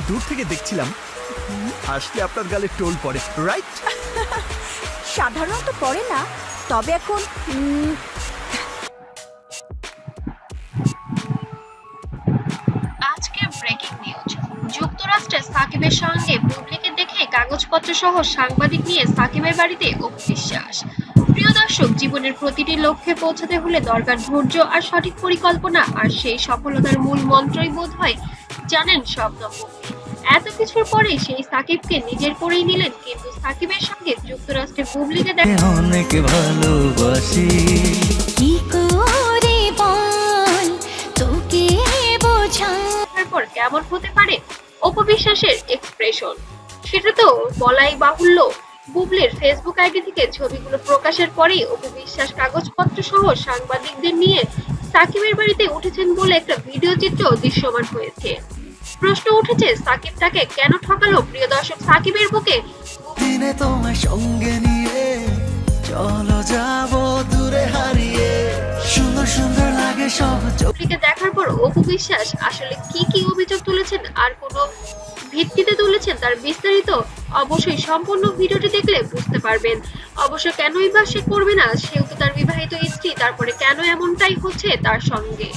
দূর থেকে দেখছিলাম, আসলে আপনার গালে টোল পড়ে, রাইট? সাধারণত পড়ে না, তবে এখন আজকের ব্রেকিং নিউজ। যুক্তরাষ্ট্রে সাকিবের সঙ্গে বুবলিকে দেখে কাগজপত্র সহ সাংবাদিক নিয়ে সাকিবের বাড়িতে অপু বিশ্বাস। প্রিয় দর্শক, জীবনের প্রতিটি লক্ষ্যে পৌঁছাতে হলে দরকার ধৈর্য আর সঠিক পরিকল্পনা, আর সেই সফলতার মূল মন্ত্রই বোধ হয় জানেন শবনম বুবলি। এত কিছুর পরে সেই সাকিবকে নিজের করেই নিলেন, কিন্তু সাকিবের সঙ্গে যুক্তরাষ্ট্রে বুবলিকে দেখা অনেক ভালোবাসি কি করে বল তোকে বোঝাই। দেখার পর কেমন হতে পারে অপু বিশ্বাসের এক্সপ্রেশন, সেটা তো বলাই বাহুল্য। বুবলির ফেসবুক আইডি থেকে ছবিগুলো প্রকাশের পরেই অপু বিশ্বাস কাগজপত্র সহ সাংবাদিকদের নিয়ে সাকিবের বাড়িতে উঠেছেন বলে একটা ভিডিও চিত্র দৃশ্যমান হয়েছে। প্রশ্ন উঠেছে, সাকিব তাকে কেন ঠকালো? প্রিয় দর্শক, সাকিবের বুকে দিনে তোমার সঙ্গে নিয়ে চলো যাবো দূরে হারিয়ে, সুন্দর সুন্দর লাগে সব বুবলিকে দেখার পর অপু বিশ্বাস আসলে কি কি অভিযোগ তুলেছেন আর কোনো ভিত্তিতে তুলেছেন তার বিস্তারিত অবশ্যই সম্পূর্ণ ভিডিওটি দেখলে বুঝতে পারবেন। অবশ্য কেনই বা সে করবে না, সেও তো তার বিবাহিত স্ত্রী, তারপরে কেন এমনটাই হচ্ছে তার সঙ্গে।